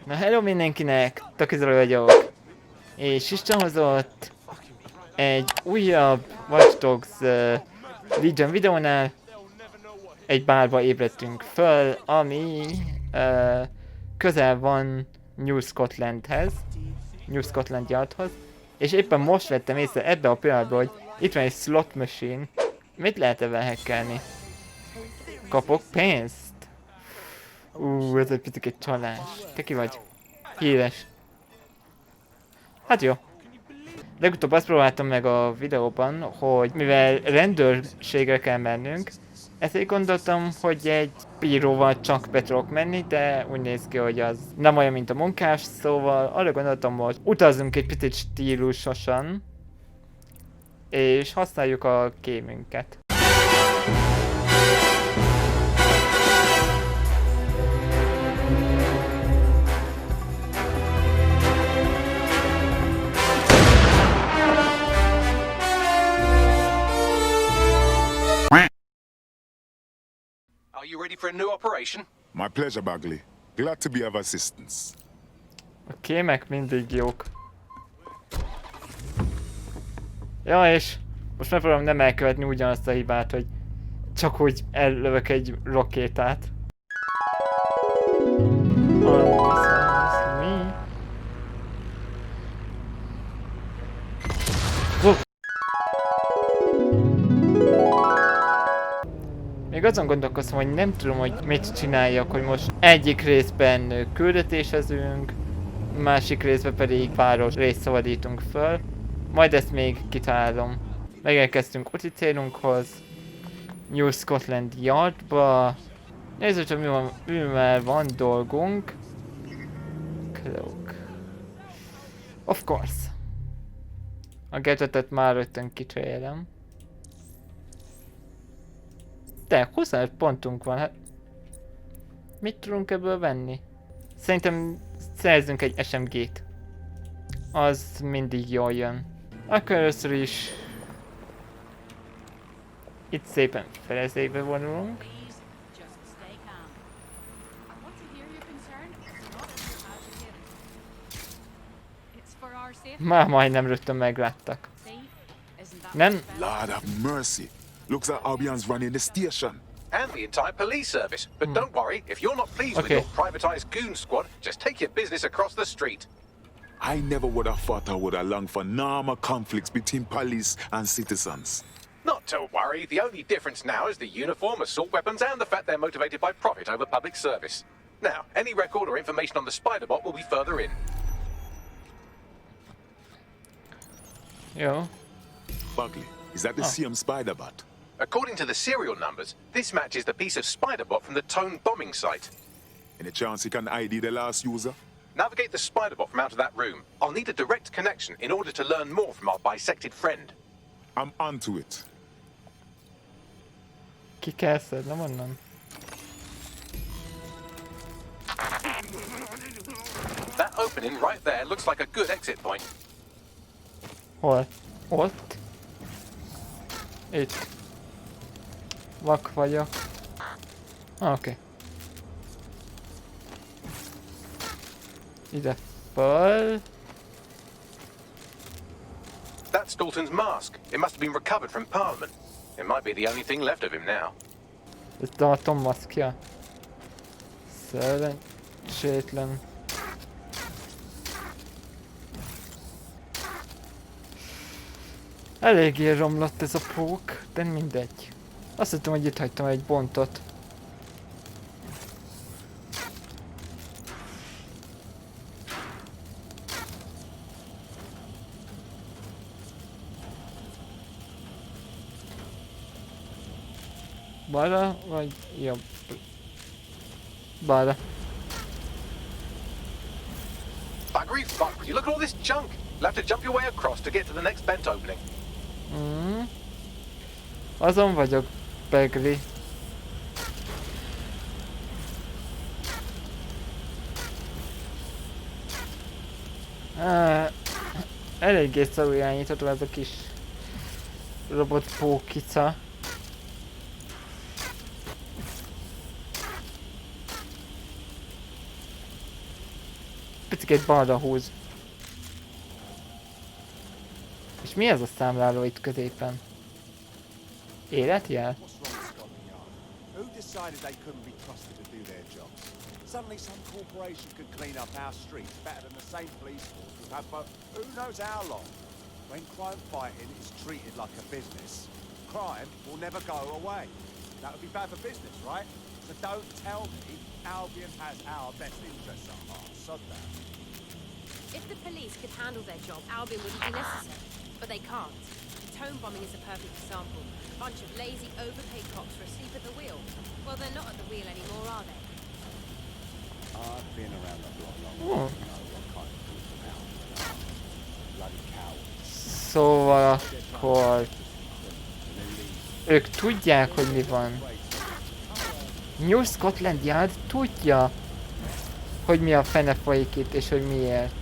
Na hello mindenkinek, takizoli vagyok. És Isten hozott egy újabb Watch Dogs Legion videónál. Egy bárba ébredtünk föl, ami közel van New Scotland Yardhoz. És éppen most vettem észre ebbe a pillanatban, hogy itt van egy slot machine. Mit lehet ebben hackelni? Kapok pénzt? Ez egy picit csalás. Te ki vagy? Híres. Hát jó. Legutóbb azt próbáltam meg a videóban, hogy mivel rendőrségre kell mennünk, ezért gondoltam, hogy egy bíróval csak be tudok menni, de úgy néz ki, hogy az nem olyan, mint a munkás, szóval arra gondoltam, hogy utazzunk egy picit stílusosan, és használjuk a kémünket. Are you ready for a new operation? My pleasure, Bagley. Glad to be of assistance. A kémek mindig jók. Ja, és most megpróbálom nem elkövetni ugyanazt a hibát, hogy csak úgy ellövök egy rakétát. Még azon gondolkoztam, hogy nem tudom, hogy mit csináljak, hogy most egyik részben küldetésezünk, másik részben pedig páros részt szabadítunk föl. Majd ezt még kitalálom. Megérkeztünk úti célunkhoz. New Scotland Yardba. Nézzük, hogy mivel van dolgunk. Cloak. Of course. A gadgetet már rögtön kicserélem. De 25 pontunk van, hát mit tudunk ebből venni? Szerintem szerzünk egy SMG-t. Az mindig jól jön. Akkor először is itt szépen felezékbe vonulunk. Már majdnem rögtön megláttak. Nem? Lord have mercy. Looks like Albion's running the station. And the entire police service. But don't worry, if you're not pleased with your privatized goon squad, just take your business across the street. I never would have thought I would have longed for normal conflicts between police and citizens. Not to worry, the only difference now is the uniform, assault weapons, and the fact they're motivated by profit over public service. Now, any record or information on the Spiderbot will be further in. Yo. Bugley, is that the same Spiderbot? According to the serial numbers, this matches the piece of Spiderbot from the Tone bombing site. Any chance you can ID the last user? Navigate the Spiderbot from out of that room. I'll need a direct connection in order to learn more from our bisected friend. I'm onto it. Ki kell szednem onnan? That opening right there looks like a good exit point. Hol? Ott? Itt. Vak vagyok. Oké. Ide föl. That's Dalton's mask. It must have been recovered from Parliament. It might be the only thing left of him now. Ez Dalton maszkja. Szerencsétlen. Eléggé romlott ez a pók, de mindegy. Azt hittem, hogy itt hagytam egy bontot. Balra vagy jobb? Balra. Buggery fuck, you look at all this junk. You'll have to jump your way across to get to the next vent opening. Azon vagyok, Bagley. Eléggé szarul irányítható ez a kis robot pókica. picit balra húz. És mi ez a számláló itt középen? Életjel? What's wrong, Scotland Yard? Who decided they couldn't be trusted to do their jobs? Suddenly some corporation could clean up our streets better than the same police force we've had for who knows how long. When crime fighting is treated like a business, crime will never go away. That would be bad for business, right? So don't tell me Albion has our best interests at heart. Sod that. If the police could handle their job, Albion wouldn't be necessary. But they can't. Tone bombing is a perfect example. A bunch of lazy, overpaid cops were asleep at the wheel. Well, they're not at the wheel anymore, are they? I've been around the block long Oh. enough to know what kind of people are. Bloody cowards. Szóval akkor... Ők tudják, hogy mi van. New Scotland Yard tudja, hogy mi a fene folyik itt, és hogy miért.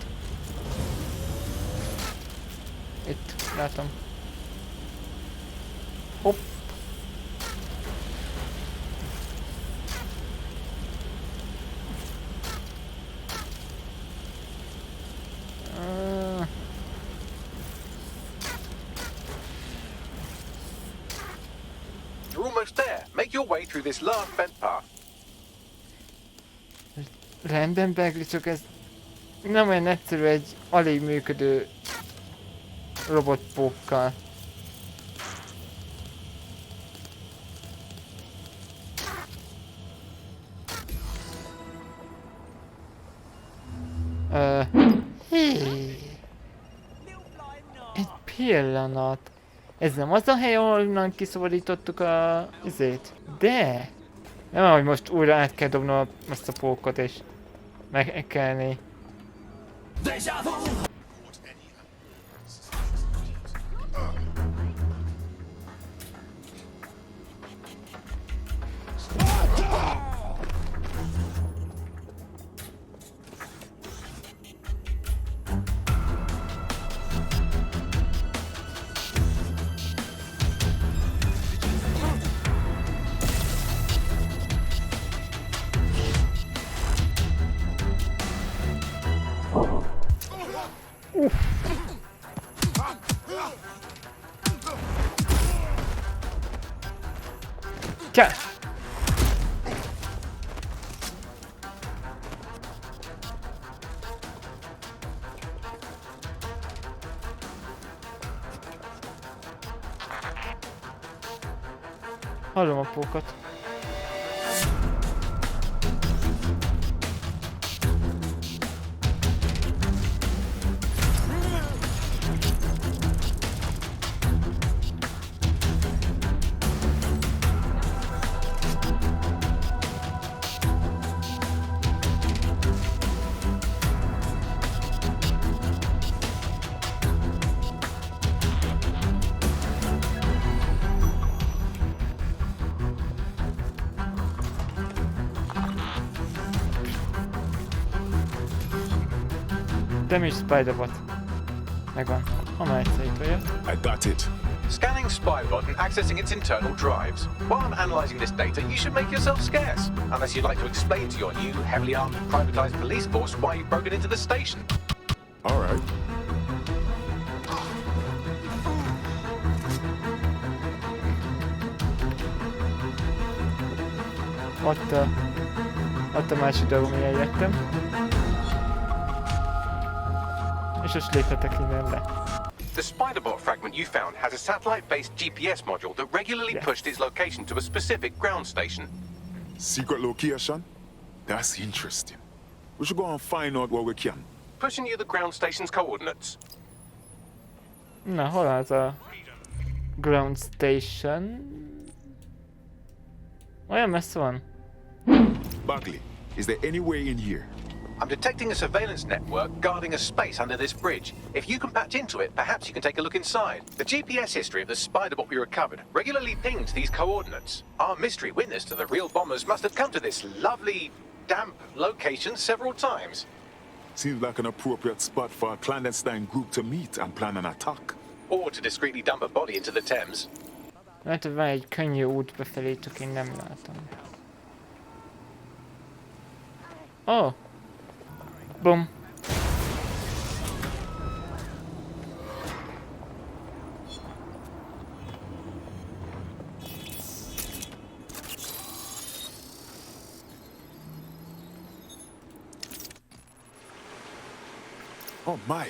Itt, látom. Hopp. You're almost there. Make your way through this last bent path. Rendben, Begli, csak ez nem olyan egyszerű egy alig működő robotpókkal. Egy pillanat. Ez nem az a hely, ahonnan kiszabadítottuk a izét? De! Nem, hogy most újra át kell dobnom azt a pókot és megekelni. Csá! Hallom a pókot. Damage Spiderbot. Megvan. Amely egyszer jött. I got it. Scanning Spybot and accessing its internal drives. While I'm analysing this data, you should make yourself scarce. Unless you'd like to explain to your new, heavily armed, privatised police force why you've broken into the station. All right. Ott a másik dolog, amilyen jöttem. És most léphetek innen le. The Spiderbot fragment you found has a satellite-based GPS module that regularly pushed its location to a specific ground station. Secret location? That's interesting. We should go and find out what we can. Pushing you the ground station's coordinates. Na, hol az a ground station? Olyan messze van. Bagley, is there any way in here? I'm detecting a surveillance network guarding a space under this bridge. If you can patch into it, perhaps you can take a look inside. The GPS history of the Spiderbot we recovered regularly pings these coordinates. Our mystery witness to the real bombers must have come to this lovely, damp location several times. Seems like an appropriate spot for a clandestine group to meet and plan an attack. Or to discreetly dump a body into the Thames. Lehet, hogy van egy könnyű út befelé, csak én nem látom. Oh! Bum! Oh my.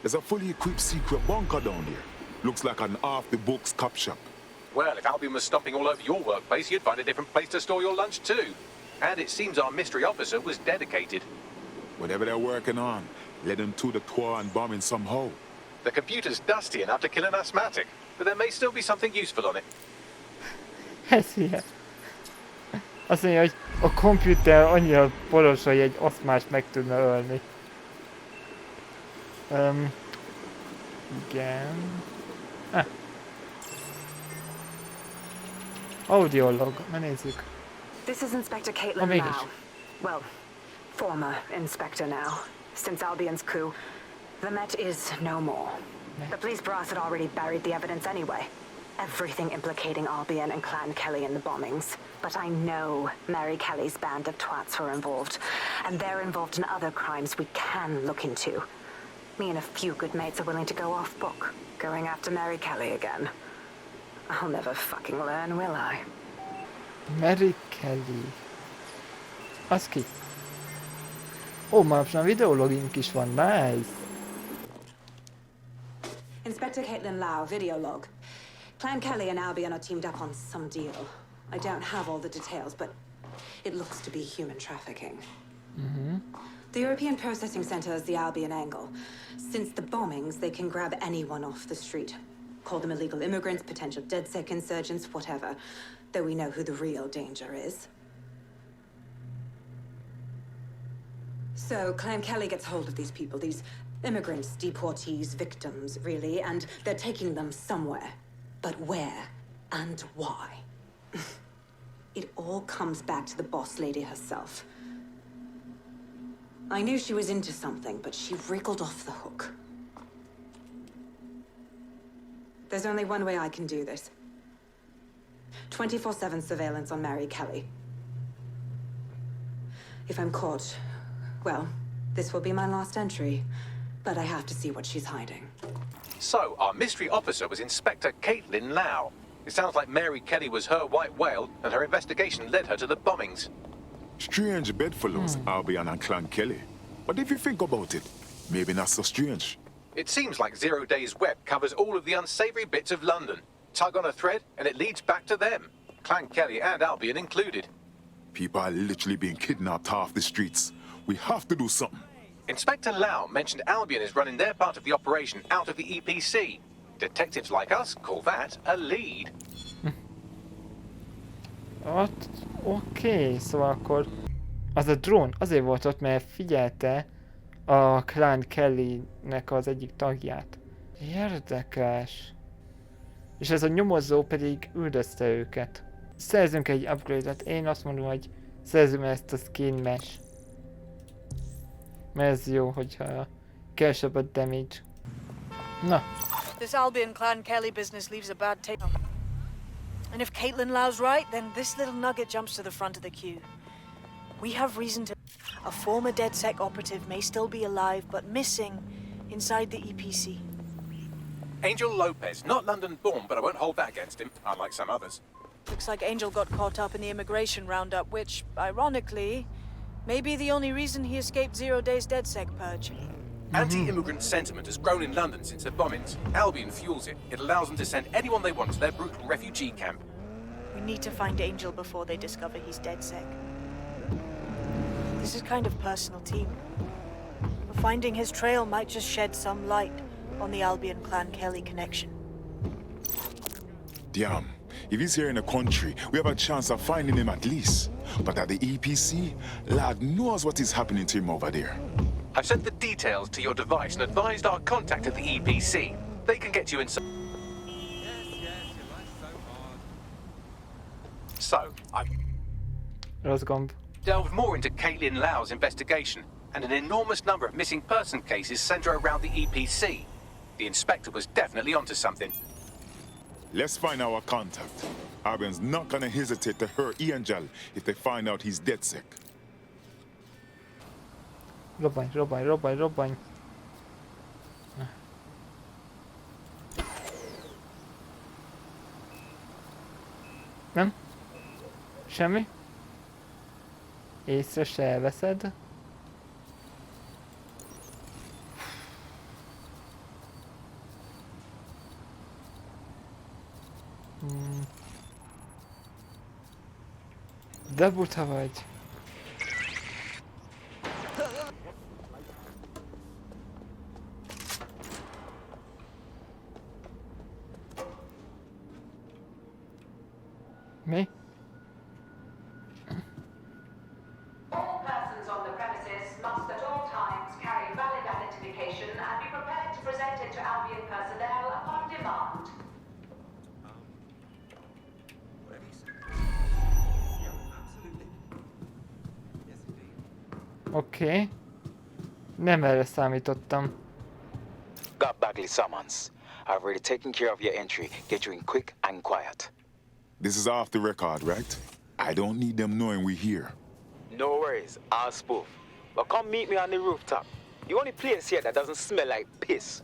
There's a fully equipped secret bunker down here. Looks like an off-the-books cop shop. Well, if Albion was stomping all over your workplace, you'd find a different place to store your lunch too. And it seems our mystery officer was dedicated. Whatever they're working on, let them to the tour and bombing somehow. The computer's dusty enough to kill an asthmatic, but there may still be something useful on it. Ez ilyen. Azt mondja, hogy a komputer annyira poros, hogy egy asztmást meg tudna ölni. Igen. Audiolog, na nézzük. This is Inspector Caitlin mégis. Lau. Well, former inspector now. Since Albion's coup, the Met is no more. The police brass had already buried the evidence anyway. Everything implicating Albion and Clan Kelly in the bombings. But I know Mary Kelly's band of twats were involved. And they're involved in other crimes we can look into. Me and a few good mates are willing to go off book, going after Mary Kelly again. I'll never fucking learn, will I? Mary Kelly. Az ki? Ó, már videologink is van, nice! Inspector Caitlin Lau, video log. Clan Kelly and Albion are teamed up on some deal. I don't have all the details, but it looks to be human trafficking. The European Processing Center is the Albion angle. Since the bombings, they can grab anyone off the street. Call them illegal immigrants, potential DedSec insurgents, whatever. Though we know who the real danger is. So, Clan Kelly gets hold of these people, these immigrants, deportees, victims, really, and they're taking them somewhere. But where and why? It all comes back to the boss lady herself. I knew she was into something, but she wriggled off the hook. There's only one way I can do this. 24/7 surveillance on Mary Kelly. If I'm caught, well, this will be my last entry. But I have to see what she's hiding. So, our mystery officer was Inspector Caitlin Lau. It sounds like Mary Kelly was her white whale, and her investigation led her to the bombings. Strange bedfellows, Albion and Clan Kelly. But if you think about it, maybe not so strange. It seems like 0 Days Web covers all of the unsavory bits of London. Tug on a thread, and it leads back to them. Clan Kelly and Albion included. People are literally being kidnapped off the streets. We have to do something. Inspector Lau mentioned Albion is running their part of the operation out of the EPC. Detectives like us call that a lead. Oké, szóval akkor az a drón azért volt ott, mert figyelte a Clan Kelly-nek az egyik tagját. Érdekes. És ez a nyomozó pedig üldözte őket. Szerzünk egy upgrade-et. Én azt mondom, hogy szerzünk ezt a skin mesh. Mert ez jó, hogyha kevesebb a damage. Na. This Albion Clan Kelly business leaves a bad taste. And if Caitlin Lau's right, then this little nugget jumps to the front of the queue. We have reason to... A former DedSec operative may still be alive, but missing inside the EPC. Angel Lopez, not London born, but I won't hold that against him, unlike some others. Looks like Angel got caught up in the immigration roundup, which, ironically, may be the only reason he escaped 0 Days DedSec purge. Anti-immigrant sentiment has grown in London since the bombings. Albion fuels it. It allows them to send anyone they want to their brutal refugee camp. We need to find Angel before they discover he's DedSec. This is kind of personal team. Finding his trail might just shed some light on the Albion Clan Kelly connection. Damn. If he's here in the country, we have a chance of finding him at least. But at the EPC, Lad knows what is happening to him over there. I've sent the details to your device and advised our contact at the EPC. They can get you inside. So, I've Rossz gomb. delved more into Caitlin Lau's investigation, and an enormous number of missing person cases center around the EPC. The inspector was definitely onto something. Let's find our contact. Albion's not gonna hesitate to hurt Angel if they find out he's DedSec. Robbanj, robbanj, robbanj, robbanj. Nem? Semmi? Észre se veszed? De buta vagy. Mi? All persons on the premises must at all times carry valid identification and be prepared to present it to Albion personnel upon demand. Oké. Nem erre számítottam. Got Bagley summons. I've already taken care of your entry. Get you in quick and quiet. This is off the record, right? I don't need them knowing we're here. No worries, I'll spoof. But come meet me on the rooftop. The only place here that doesn't smell like piss.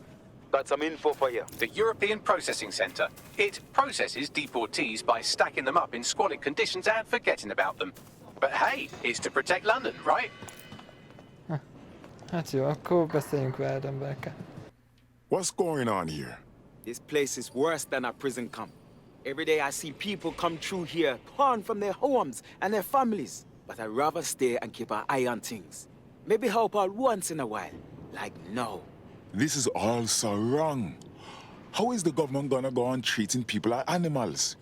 Got some info for you. The European Processing Centre. It processes deportees by stacking them up in squalid conditions and forgetting about them. But hey, it's to protect London, right? Hát jó, akkor beszéljünk veled, emberke. What's going on here? This place is worse than a prison camp. Every day I see people come through here, torn from their homes and their families. But I'd rather stay and keep an eye on things. Maybe help out once in a while. Like now. This is all so wrong. How is the government gonna go on treating people like animals?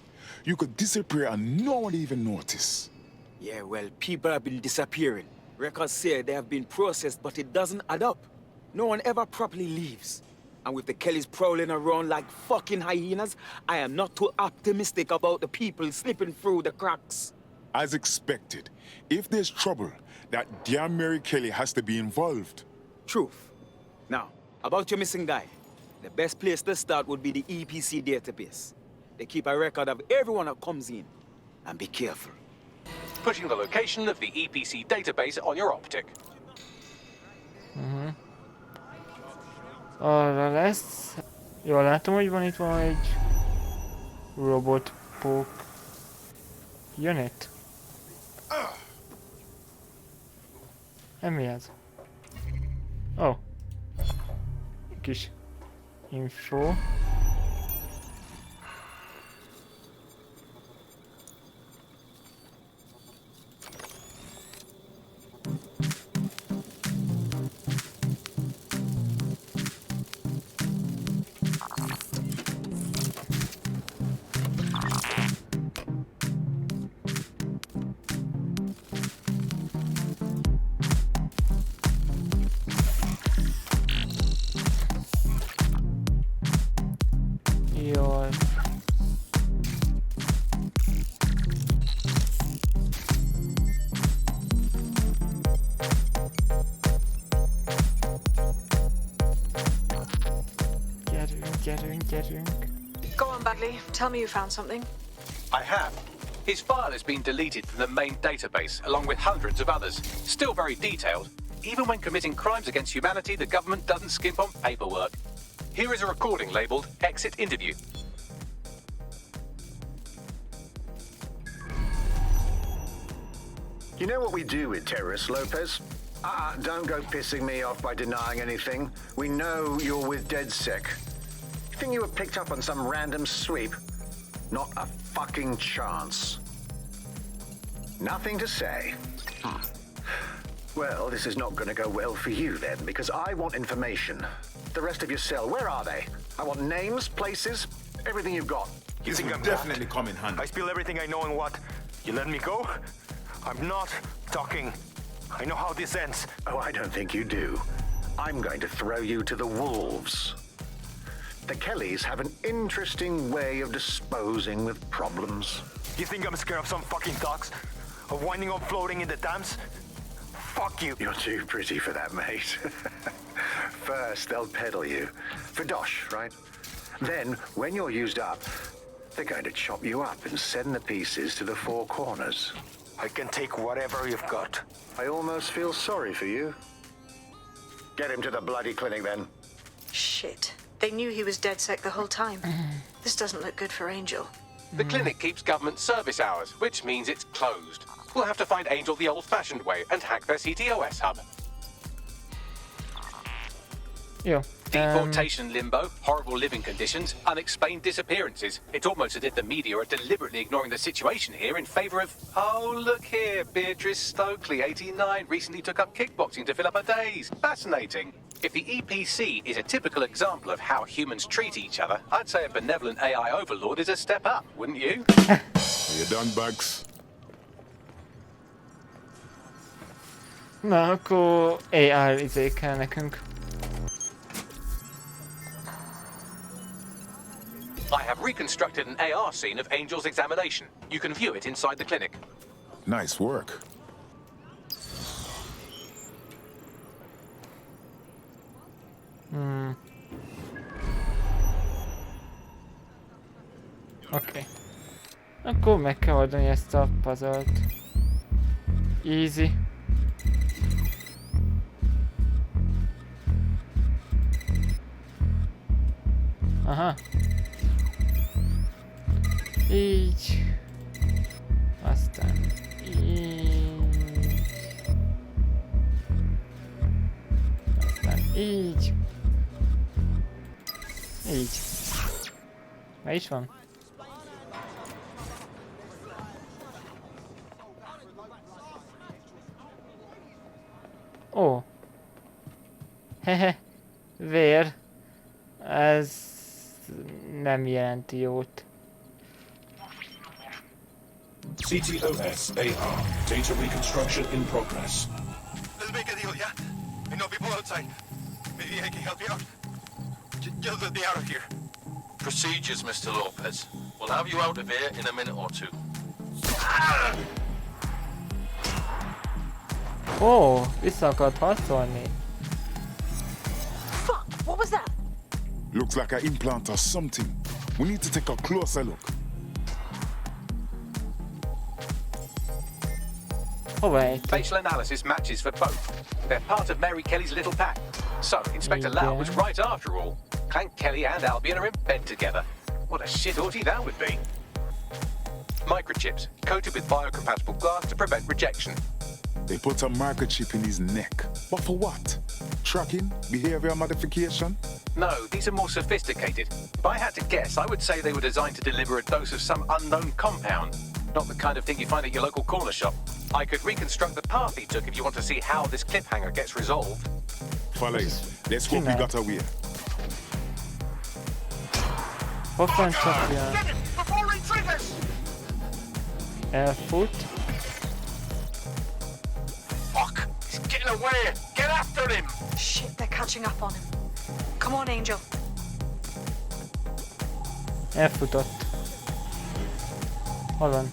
You could disappear and no one even notice. Yeah, well, people have been disappearing. Records say they have been processed, but it doesn't add up. No one ever properly leaves. And with the Kellys prowling around like fucking hyenas, I am not too optimistic about the people slipping through the cracks. As expected, if there's trouble, that damn Mary Kelly has to be involved. Truth. Now, about your missing guy. The best place to start would be the EPC database. They keep a record of everyone that comes in. And be careful. Putting the location of the EPC database on your optic. Arra lesz. Jól látom, hogy van itt valami egy robotpók. Jön itt? Mi ez? Oh. Kis info. Jól. Gyerünk. Go on, Bagley. Tell me you found something. I have. His file has been deleted from the main database, along with hundreds of others. Still very detailed. Even when committing crimes against humanity, the government doesn't skimp on paperwork. Here is a recording labelled Exit Interview. You know what we do with terrorists, Lopez? Don't go pissing me off by denying anything. We know you're with DedSec. You think you were picked up on some random sweep? Not a fucking chance. Nothing to say. Well, this is not going to go well for you then, because I want information. The rest of your cell, where are they? I want names, places, everything you've got. You think I'm Definitely come in handy. I spill everything I know and what? You let me go? I'm not talking. I know how this ends. Oh, I don't think you do. I'm going to throw you to the wolves. The Kellys have an interesting way of disposing with problems. You think I'm scared of some fucking thugs? Of winding up floating in the dams? Fuck you. You're too pretty for that, mate. First, they'll peddle you. For dosh, right? Then, when you're used up, they're going to chop you up and send the pieces to the four corners. I can take whatever you've got. I almost feel sorry for you. Get him to the bloody clinic, then. Shit. They knew he was DedSec the whole time. This doesn't look good for Angel. The clinic keeps government service hours, which means it's closed. We'll have to find Angel the old-fashioned way and hack their CTOS hub. Jó, Deportation limbo, horrible living conditions, unexplained disappearances. It's almost as if the media are deliberately ignoring the situation here in favor of... Oh, look here, Beatrice Stokely, 89, recently took up kickboxing to fill up her days. Fascinating. If the EPC is a typical example of how humans treat each other, I'd say a benevolent AI overlord is a step up, wouldn't you? Are you done, Bugs? Na, akkor AR izé kell nekünk. I have reconstructed an AR scene of Angel's examination. You can view it inside the clinic. Nice work. Oké. Akkor meg kell oldani ezt a puzzle-t. Easy. Aha. Így. Aztán így. Aztán így. Így. Mely is van? Ó. Hehe. Vér. Ez nem jelenti jót. CTOS AR. Data reconstruction in progress. Let's make a deal, yeah? I know people outside. Maybe I can help you out. Just let me out of here. Procedures, Mr. Lopez. We'll have you out of here in a minute or two. Ó, vissza akart harcolni. Fuck! What was that? Looks like an implant or something. We need to take a closer look. Hova ejtett? Facial analysis matches for both. They're part of Mary Kelly's little pack. So, Inspector Lau was right after all. Clank Kelly and Albion are in bed together. What a shit orgy that would be. Microchips, coated with biocompatible glass to prevent rejection. They put a microchip in his neck. But for what? Tracking? Behavior modification? No, these are more sophisticated. If I had to guess, I would say they were designed to deliver a dose of some unknown compound. Not the kind of thing you find at your local corner shop. I could reconstruct the path he took if you want to see how this cliffhanger gets resolved. Follow it. Let's hope we got away. Hoffman csapja. Get him before he triggers! Elfut. Fuck! He's getting away! Get after him! Shit, they're catching up on him. Come on, Angel. Elfutott. Hol van?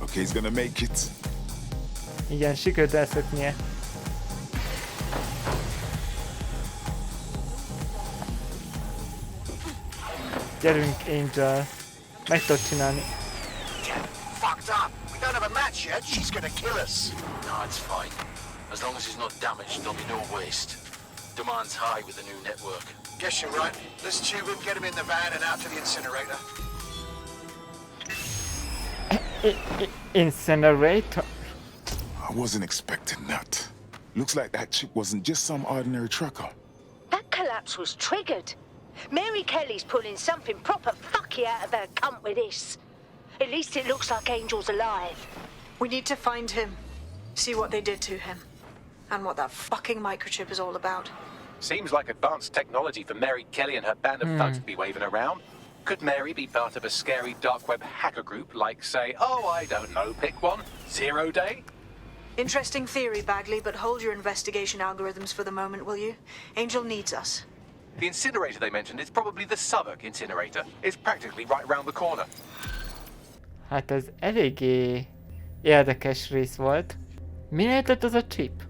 Okay, he's gonna make it. Igen, sikerült elszöknie. Gyerünk, Angel. Meg tudod csinálni. Fucked up! We don't have a match yet. She's gonna kill us. No, it's fine. As long as he's not damaged, there'll be no waste. Demand's high with the new network. Guess you're right. Let's tube him, get him in the van and out to the incinerator. Incinerator? I wasn't expecting that. Looks like that chip wasn't just some ordinary tracker. That collapse was triggered. Mary Kelly's pulling something proper fucky out of her cunt with this. At least it looks like Angel's alive. We need to find him. See what they did to him. And what that fucking microchip is all about. Seems like advanced technology for Mary Kelly and her band of thugs to be waving around. Could Mary be part of a scary dark web hacker group like, say, oh, I don't know, pick one, 0 Day? Interesting theory, Bagley, but hold your investigation algorithms for the moment, will you? Angel needs us. The incinerator they mentioned is probably the Southwark incinerator. It's practically right round the corner. Hát ez eléggé érdekes rész volt. Mi lehetett az a chip,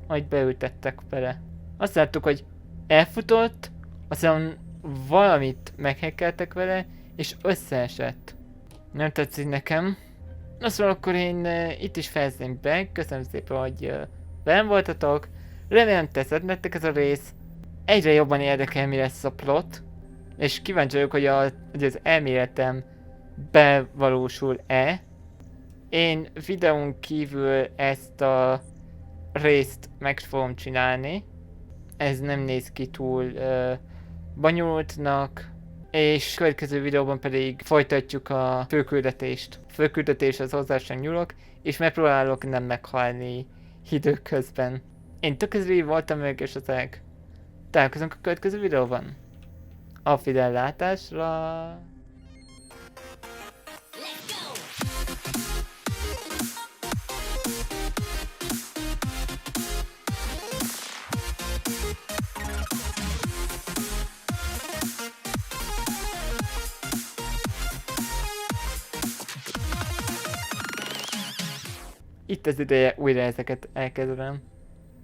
amit beültettek bele? Azt láttuk, hogy elfutott, aztán valamit meghekkeltek vele, és összeesett. Nem tetszik nekem. Na szóval akkor én itt is fejezném be. Köszönöm szépen, hogy velem voltatok. Remélem tetszett nektek ez a rész. Egyre jobban érdekel, mi lesz a plot. És kíváncsi vagyok, hogy az elméletem bevalósul-e. Én videón kívül ezt a részt meg fogom csinálni. Ez nem néz ki túl bonyolultnak. És következő videóban pedig folytatjuk a főküldetést. A főküldetés az hozzá sem nyúlok, és megpróbálok nem meghalni időközben. Én takizoli voltam ők és ezek. Találkozunk a következő videóban. A viszontlátásra! Itt az ideje újra ezeket elkezdem.